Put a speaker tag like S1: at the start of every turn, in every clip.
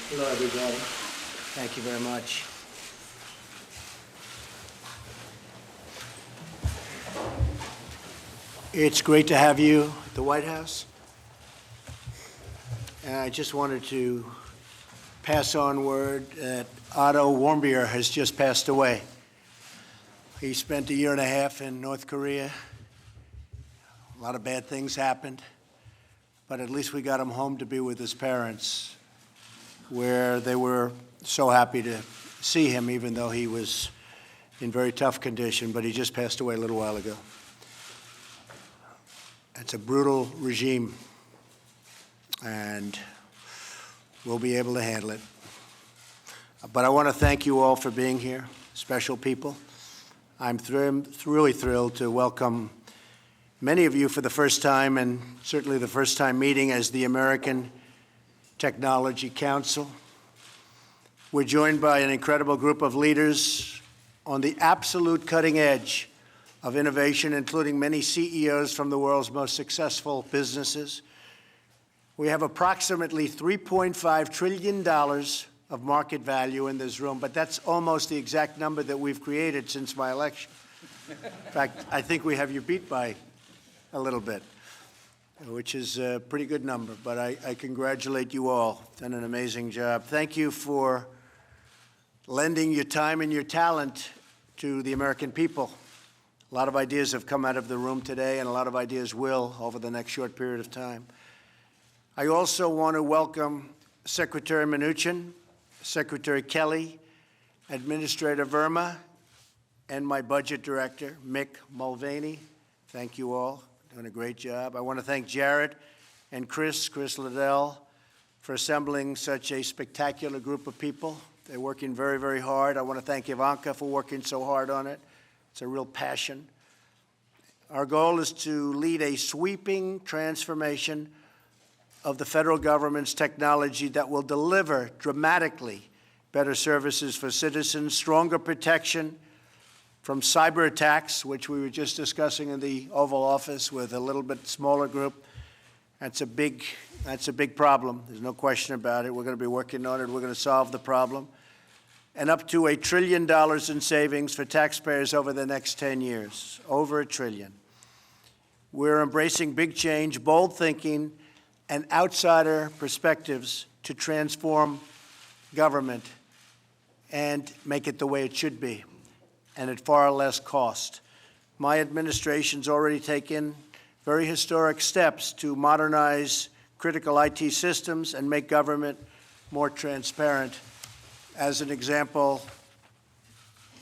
S1: Hello, everybody. Thank you very much. It's great to have you at the White House. And I just wanted to pass on word that Otto Warmbier has just passed away. He spent 1.5 years in North Korea. A lot of bad things happened, but at least we got him home to be with his parents, where they were so happy to see him, even though he was in very tough condition, but he just passed away a little while ago. It's a brutal regime, and we'll be able to handle it. But I want to thank you all for being here, special people. I'm really thrilled to welcome many of you for the first time, and certainly the first time meeting as the American Technology Council. We're joined by an incredible group of leaders on the absolute cutting edge of innovation, including many CEOs from the world's most successful businesses. We have approximately $3.5 trillion of market value in this room, but that's almost the exact number that we've created since my election. In fact, I think we have you beat by a little bit, which is a pretty good number, but I congratulate you all. Done an amazing job. Thank you for lending your time and your talent to the American people. A lot of ideas have come out of the room today, and a lot of ideas will over the next short period of time. I also want to welcome Secretary Mnuchin, Secretary Kelly, Administrator Verma, and my Budget Director, Mick Mulvaney. Thank you all. Doing a great job. I want to thank Jared and Chris Liddell, for assembling such a spectacular group of people. They're working very, very hard. I want to thank Ivanka for working so hard on it. It's a real passion. Our goal is to lead a sweeping transformation of the federal government's technology that will deliver dramatically better services for citizens, stronger protection from cyber attacks, which we were just discussing in the Oval Office with a little bit smaller group. That's a big problem. There's no question about it. We're going to be working on it. We're going to solve the problem. And up to $1 trillion in savings for taxpayers over the next 10 years, over $1 trillion. We're embracing big change, bold thinking, and outsider perspectives to transform government and make it the way it should be, and at far less cost. My administration's already taken very historic steps to modernize critical IT systems and make government more transparent. As an example,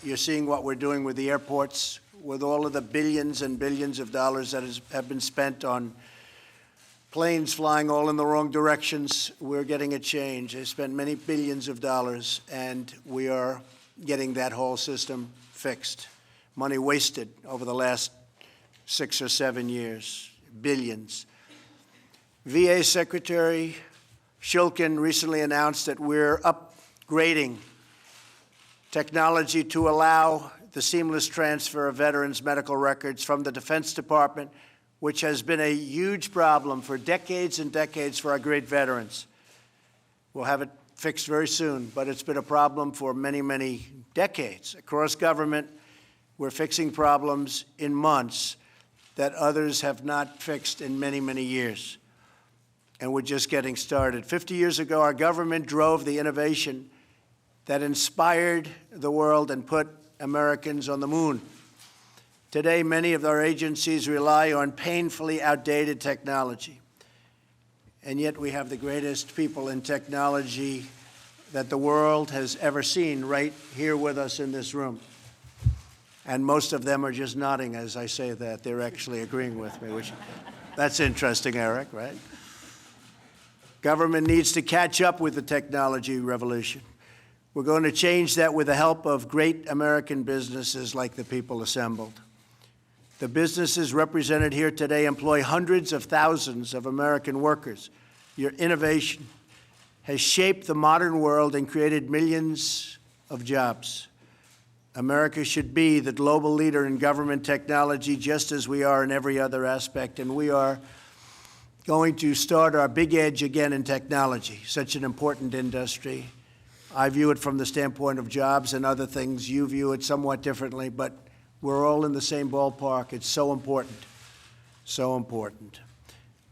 S1: you're seeing what we're doing with the airports, with all of the billions and billions of dollars that have been spent on planes flying all in the wrong directions. We're getting a change. They spent many billions of dollars, and we are getting that whole system fixed. Money wasted over the last 6 or 7 years, billions. VA Secretary Shulkin recently announced that we're upgrading technology to allow the seamless transfer of veterans' medical records from the Defense Department, which has been a huge problem for decades and decades for our great veterans. We'll have it fixed very soon, but it's been a problem for many, many decades. Across government, we're fixing problems in months that others have not fixed in many, many years. And we're just getting started. 50 years ago, our government drove the innovation that inspired the world and put Americans on the moon. Today, many of our agencies rely on painfully outdated technology. And yet we have the greatest people in technology that the world has ever seen right here with us in this room. And most of them are just nodding as I say that. They're actually agreeing with me, which that's interesting, Eric, right? Government needs to catch up with the technology revolution. We're going to change that with the help of great American businesses like the people assembled. The businesses represented here today employ hundreds of thousands of American workers. Your innovation has shaped the modern world and created millions of jobs. America should be the global leader in government technology just as we are in every other aspect, and we are going to start our big edge again in technology, such an important industry. I view it from the standpoint of jobs and other things. You view it somewhat differently, but we're all in the same ballpark. It's so important, so important.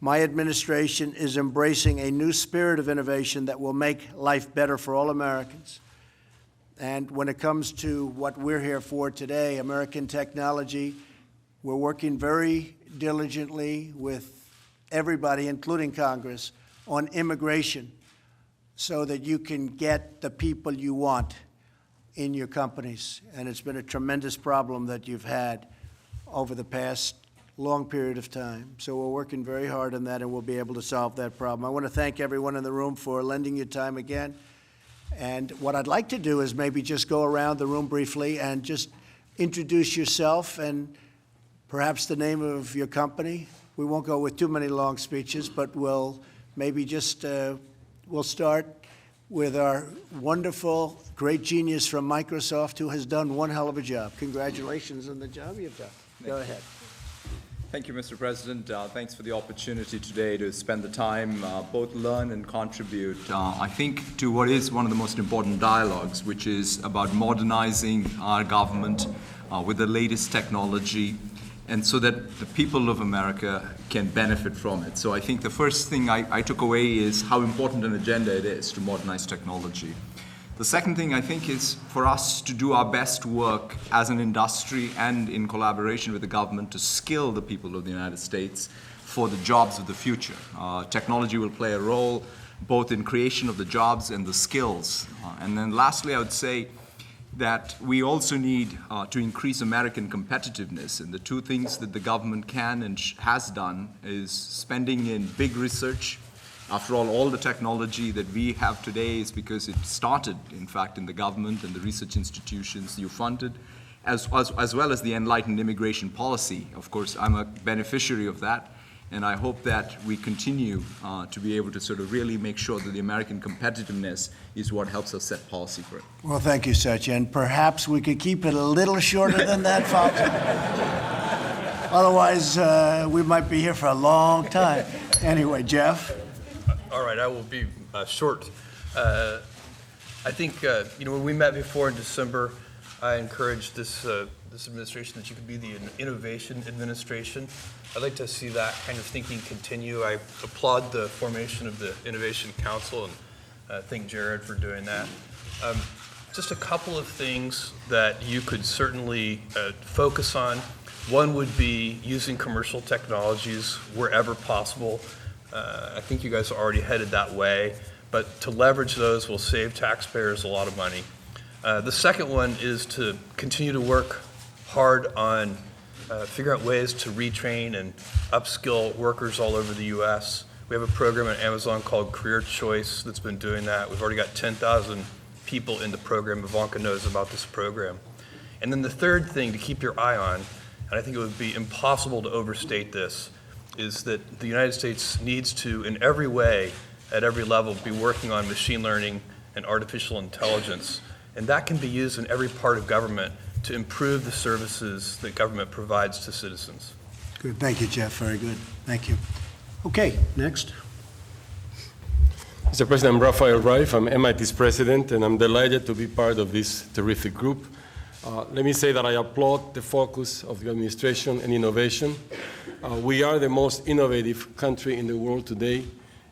S1: My administration is embracing a new spirit of innovation that will make life better for all Americans. And when it comes to what we're here for today, American technology, we're working very diligently with everybody, including Congress, on immigration so that you can get the people you want in your companies. And it's been a tremendous problem that you've had over the past long period of time. So we're working very hard on that, and we'll be able to solve that problem. I want to thank everyone in the room for lending your time again. And what I'd like to do is maybe just go around the room briefly and just introduce yourself and perhaps the name of your company. We won't go with too many long speeches, but we'll maybe just, we'll start with our wonderful, great genius from Microsoft who has done one hell of a job. Congratulations on the job you've done. Go ahead.
S2: Thank you, Mr. President. Thanks for the opportunity today to spend the time, both learn and contribute, I think, to what is one of the most important dialogues, which is about modernizing our government with the latest technology, and so that the people of America can benefit from it. So I think the first thing I took away is how important an agenda it is to modernize technology. The second thing I think is for us to do our best work as an industry and in collaboration with the government to skill the people of the United States for the jobs of the future. Technology will play a role both in creation of the jobs and the skills. And then lastly, I would say that we also need to increase American competitiveness. And the two things that the government can and has done is spending in big research. After all the technology that we have today is because it started, in fact, in the government and the research institutions you funded, as well as the enlightened immigration policy. Of course, I'm a beneficiary of that, and I hope that we continue to be able to sort of really make sure that the American competitiveness is what helps us set policy for it.
S1: Well, thank you, Satya, and perhaps we could keep it a little shorter than that, folks. Otherwise, we might be here for a long time. Anyway, Jeff.
S3: All right, I will be short. I think, when we met before in December, I encouraged this administration that you could be the innovation administration. I'd like to see that kind of thinking continue. I applaud the formation of the Innovation Council and thank Jared for doing that. Just a couple of things that you could certainly focus on. One would be using commercial technologies wherever possible. I think you guys are already headed that way, but to leverage those will save taxpayers a lot of money. The second one is to continue to work hard on figure out ways to retrain and upskill workers all over the U.S. We have a program at Amazon called Career Choice that's been doing that. We've already got 10,000 people in the program. Ivanka knows about this program. And then the third thing to keep your eye on, and I think it would be impossible to overstate this, is that the United States needs to, in every way, at every level, be working on machine learning and artificial intelligence. And that can be used in every part of government to improve the services that government provides to citizens.
S1: Good. Thank you, Jeff. Very good. Thank you. Okay, next.
S4: Mr. President, I'm Rafael Reif. I'm MIT's president, and I'm delighted to be part of this terrific group. Let me say that I applaud the focus of the administration and innovation. We are the most innovative country in the world today,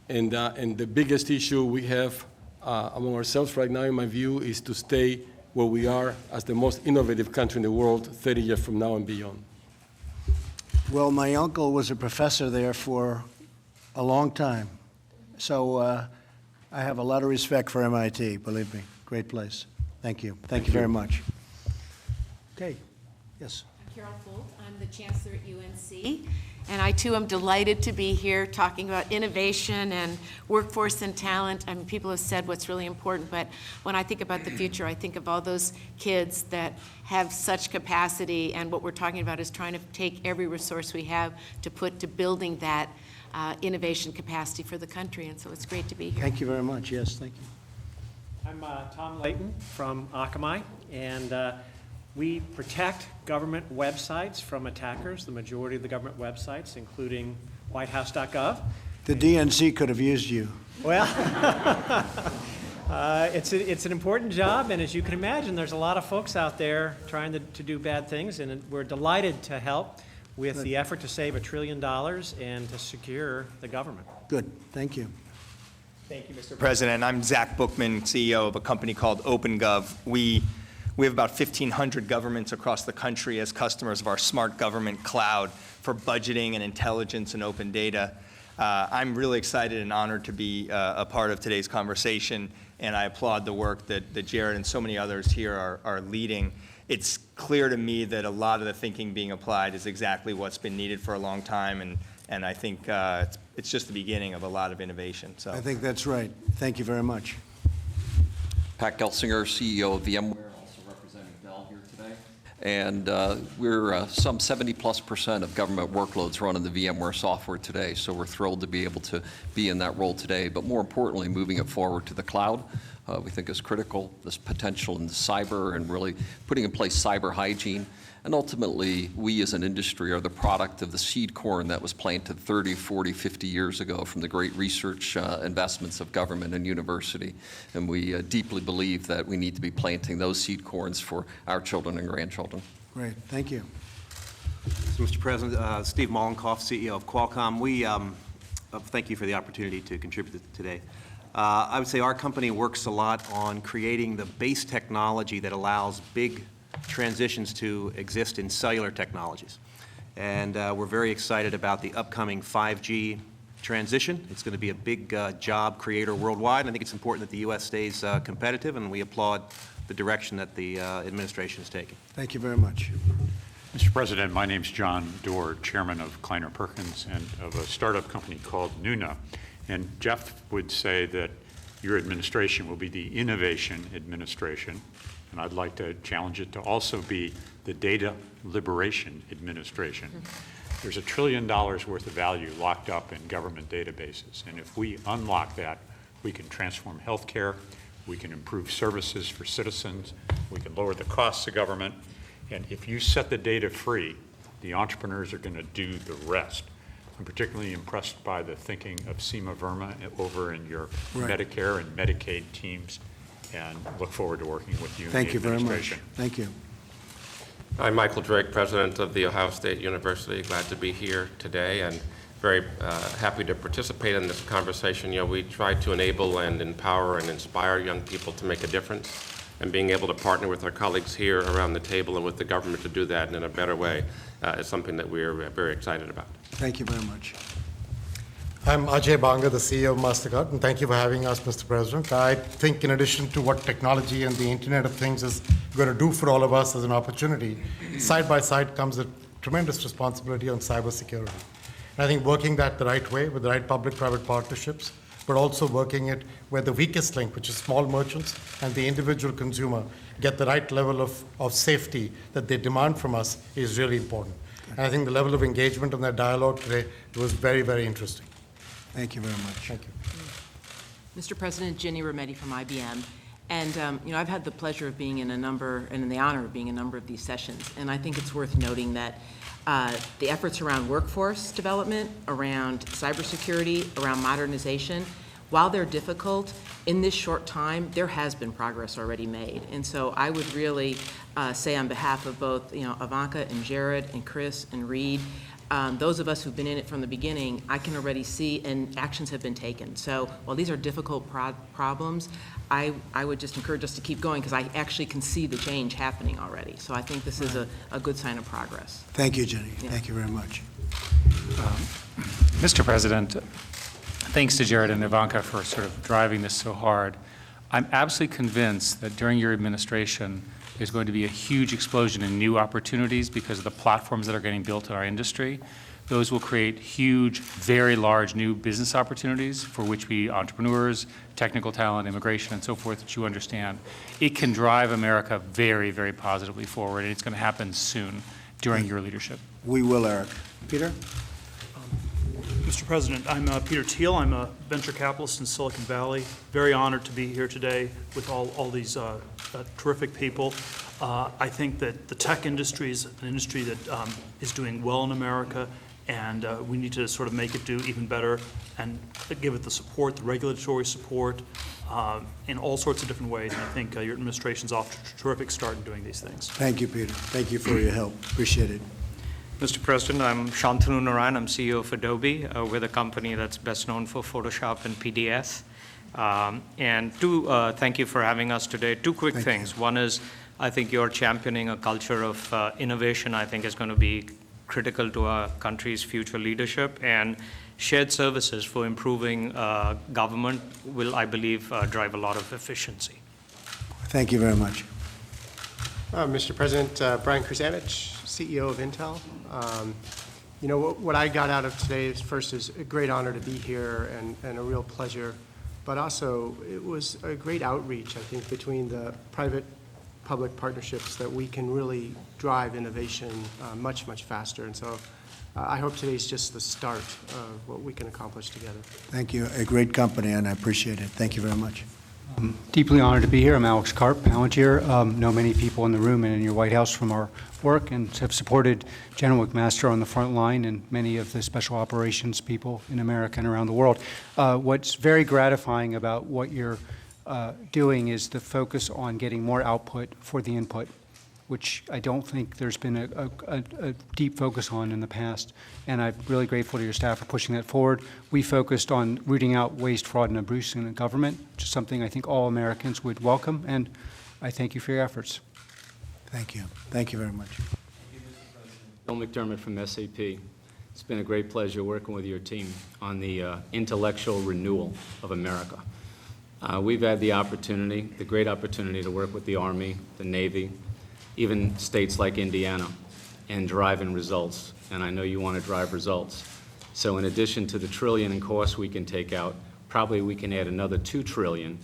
S4: and the biggest issue we have among ourselves right now, in my view, is to stay where we are as the most innovative country in the world 30 years from now and beyond.
S1: Well, my uncle was a professor there for a long time, so I have a lot of respect for MIT, believe me. Great place. Thank you. Thank you very much. Okay, yes.
S5: I'm Carol Folt. I'm the chancellor at UNC, and I too am delighted to be here talking about innovation and workforce and talent. I mean, people have said what's really important, but when I think about the future, I think of all those kids that have such capacity, and what we're talking about is trying to take every resource we have to put to building that innovation capacity for the country, and so it's great to be here.
S1: Thank you very much. Yes, thank you.
S6: I'm Tom Layton from Akamai, and we protect government websites from attackers, the majority of the government websites, including whitehouse.gov.
S1: The DNC could have used you.
S6: Well, it's an important job, and as you can imagine, there's a lot of folks out there trying to do bad things, and we're delighted to help with the effort to save $1 trillion and to secure the government.
S1: Good, thank you.
S7: Thank you, Mr. President. I'm Zach Bookman, CEO of a company called OpenGov. We have about 1,500 governments across the country as customers of our smart government cloud for budgeting and intelligence and open data. I'm really excited and honored to be a part of today's conversation, and I applaud the work that Jared and so many others here are leading. It's clear to me that a lot of the thinking being applied is exactly what's been needed for a long time, and I think it's just the beginning of a lot of innovation. So
S1: I think that's right. Thank you very much.
S8: Pat Gelsinger, CEO of VMware, also representing Dell here today. And we're some 70+% of government workloads run in the VMware software today, so we're thrilled to be able to be in that role today. But more importantly, moving it forward to the cloud, we think is critical, this potential in cyber and really putting in place cyber hygiene. And ultimately, we as an industry are the product of the seed corn that was planted 30, 40, 50 years ago from the great research investments of government and university. And we deeply believe that we need to be planting those seed corns for our children and grandchildren.
S1: Great, thank you.
S9: So, Mr. President, Steve Mollenkopf, CEO of Qualcomm. We thank you for the opportunity to contribute today. I would say our company works a lot on creating the base technology that allows big transitions to exist in cellular technologies. And we're very excited about the upcoming 5G transition. It's going to be a big job creator worldwide. And I think it's important that the U.S. stays competitive, and we applaud the direction that the administration is taking.
S1: Thank you very much.
S10: Mr. President, my name's John Doerr, chairman of Kleiner Perkins and of a startup company called Nuna. And Jeff would say that your administration will be the innovation administration. And I'd like to challenge it to also be the data liberation administration. There's $1 trillion worth of value locked up in government databases. And if we unlock that, we can transform healthcare, we can improve services for citizens, we can lower the costs of government. And if you set the data free, the entrepreneurs are going to do the rest. I'm particularly impressed by the thinking of Seema Verma over in your Medicare and Medicaid teams, and look forward to working with you in the administration.
S1: Thank you very much. Thank you.
S11: I'm Michael Drake, president of The Ohio State University. Glad to be here today and very happy to participate in this conversation. You know, we try to enable and empower and inspire young people to make a difference, and being able to partner with our colleagues here around the table and with the government to do that in a better way is something that we're very excited about.
S1: Thank you very much.
S12: I'm Ajay Banga, the CEO of MasterCard, and thank you for having us, Mr. President. I think in addition to what technology and the Internet of Things is going to do for all of us as an opportunity, side by side comes a tremendous responsibility on cybersecurity. And I think working that the right way with the right public-private partnerships, but also working it where the weakest link, which is small merchants and the individual consumer, get the right level of safety that they demand from us is really important. And I think the level of engagement in that dialogue today was very, very interesting.
S1: Thank you very much.
S12: Thank you.
S13: Mr. President, Ginny Rometty from IBM. And I've had the pleasure of being in a number, and the honor of being in a number of these sessions. And I think it's worth noting that the efforts around workforce development, around cybersecurity, around modernization, while they're difficult, in this short time, there has been progress already made. And so I would really say on behalf of both, Ivanka and Jared and Chris and Reed, those of us who've been in it from the beginning, I can already see, and actions have been taken. So while these are difficult problems, I would just encourage us to keep going, because I actually can see the change happening already. So I think this is a good sign of progress.
S1: Thank you, Jenny. Yeah. Thank you very much.
S14: Mr. President, thanks to Jared and Ivanka for sort of driving this so hard. I'm absolutely convinced that during your administration, there's going to be a huge explosion in new opportunities because of the platforms that are getting built in our industry. Those will create huge, very large new business opportunities for which we entrepreneurs, technical talent, immigration, and so forth, that you understand. It can drive America very, very positively forward, and it's going to happen soon during your leadership.
S1: We will, Eric. Peter?
S15: Mr. President, I'm Peter Thiel. I'm a venture capitalist in Silicon Valley. Very honored to be here today with all these terrific people. I think that the tech industry is an industry that is doing well in America, And we need to sort of make it do even better and give it the support, the regulatory support, in all sorts of different ways. And I think your administration's off to a terrific start in doing these things.
S1: Thank you, Peter. Thank you for your help. Appreciate it.
S16: Mr. President, I'm Shantanu Narayan. I'm CEO of Adobe. We're the company that's best known for Photoshop and PDF. Thank you for having us today. Two quick things. One is, I think you're championing a culture of innovation, I think is going to be critical to our country's future leadership, and shared services for improving government will, I believe, drive a lot of efficiency.
S1: Thank you very much.
S17: Mr. President, Brian Kruzavich, CEO of Intel. What I got out of today is, first, is a great honor to be here and a real pleasure, but also it was a great outreach, I think, between the private-public partnerships that we can really drive innovation much, much faster. And so I hope today's just the start of what we can accomplish together.
S1: Thank you. A great company, and I appreciate it. Thank you very much.
S18: I'm deeply honored to be here. I'm Alex Karp, Palantir. Know many people in the room and in your White House from our work, and have supported General McMaster on the front line and many of the special operations people in America and around the world. What's very gratifying about what you're doing is the focus on getting more output for the input, which I don't think there's been a deep focus on in the past. And I'm really grateful to your staff for pushing that forward. We focused on rooting out waste, fraud, and abuse in the government, which is something I think all Americans would welcome, and I thank you for your efforts.
S1: Thank you. Thank you very much.
S19: Bill McDermott from SAP. It's been a great pleasure working with your team on the intellectual renewal of America. We've had the great opportunity to work with the Army, the Navy, even states like Indiana, and driving results. And I know you want to drive results. So in addition to the trillion in costs we can take out, probably we can add another $2 trillion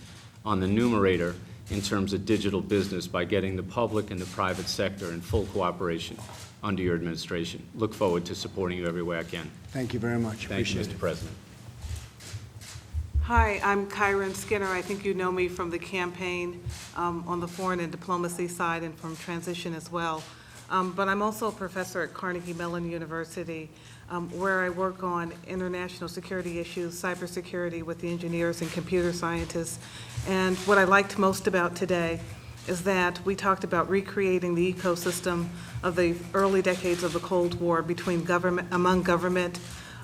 S19: on the numerator in terms of digital business by getting the public and the private sector in full cooperation under your administration. Look forward to supporting you every way I can.
S1: Thank you very much.
S19: Thank you,
S1: Appreciate
S19: Mr. President.
S20: Hi, I'm Kyron Skinner. I think you know me from the campaign on the foreign and diplomacy side and from transition as well. But I'm also a professor at Carnegie Mellon University, where I work on international security issues, cybersecurity with the engineers and computer scientists. And what I liked most about today is that we talked about recreating the ecosystem of the early decades of the Cold War between among government,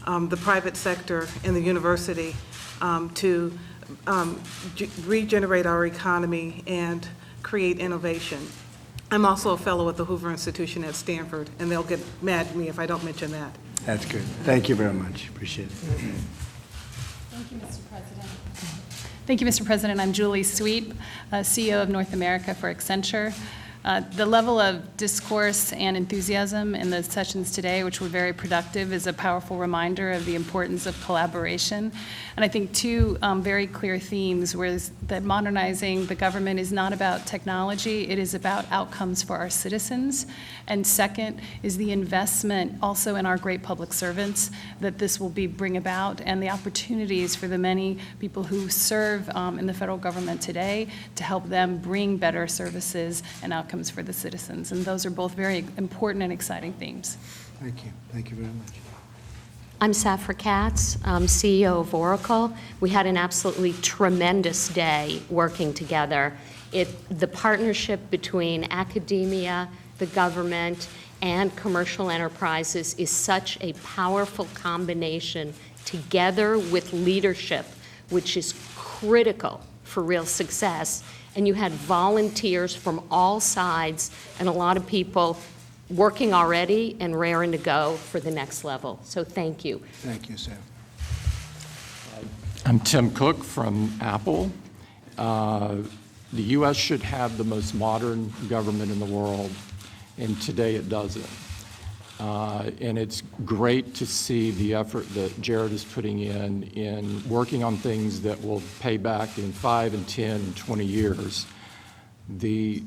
S20: the private sector, and the university, to regenerate our economy and create innovation. I'm also a fellow at the Hoover Institution at Stanford, and they'll get mad at me if I don't mention that.
S1: That's good. Thank you very much. Appreciate it.
S21: Thank you, Mr. President. Thank you, Mr. President. I'm Julie Sweet, CEO of North America for Accenture. The level of discourse and enthusiasm in the sessions today, which were very productive, is a powerful reminder of the importance of collaboration. And I think two very clear themes were that modernizing the government is not about technology, it is about outcomes for our citizens. And second is the investment also in our great public servants that this will bring about, and the opportunities for the many people who serve in the federal government today to help them bring better services and outcomes for the citizens. And those are both very important and exciting themes.
S1: Thank you. Thank you very much.
S22: I'm Safra Katz, CEO of Oracle. We had an absolutely tremendous day working together. The partnership between academia, the government, and commercial enterprises is such a powerful combination together with leadership, which is critical for real success. And you had volunteers from all sides and a lot of people working already and raring to go for the next level. So thank you.
S1: Thank you, Sam.
S23: I'm Tim Cook from Apple. The U.S. should have the most modern government in the world, and today it doesn't. And it's great to see the effort that Jared is putting in working on things that will pay back in 5 and 10 and 20 years. The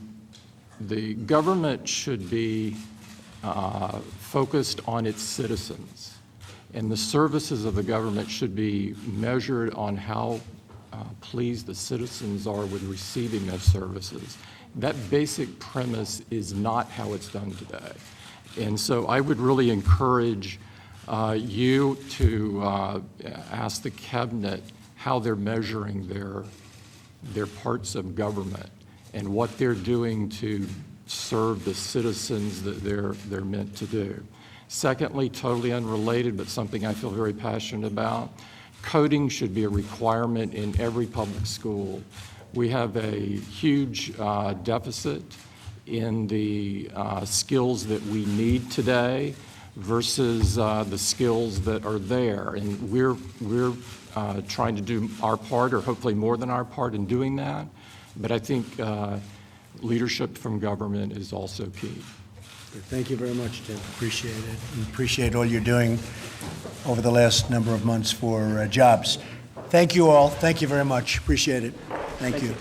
S23: government should be focused on its citizens, and the services of the government should be measured on how pleased the citizens are with receiving those services. That basic premise is not how it's done today. And so I would really encourage you to ask the cabinet how they're measuring their parts of government and what they're doing to serve the citizens that they're meant to do. Secondly, totally unrelated, but something I feel very passionate about, coding should be a requirement in every public school. We have a huge deficit in the skills that we need today versus the skills that are there. And we're trying to do our part, or hopefully more than our part in doing that. But I think leadership from government is also key.
S1: Thank you very much, Tim. Appreciate it. And appreciate all you're doing over the last number of months for jobs. Thank you all. Thank you very much. Appreciate it. Thank you.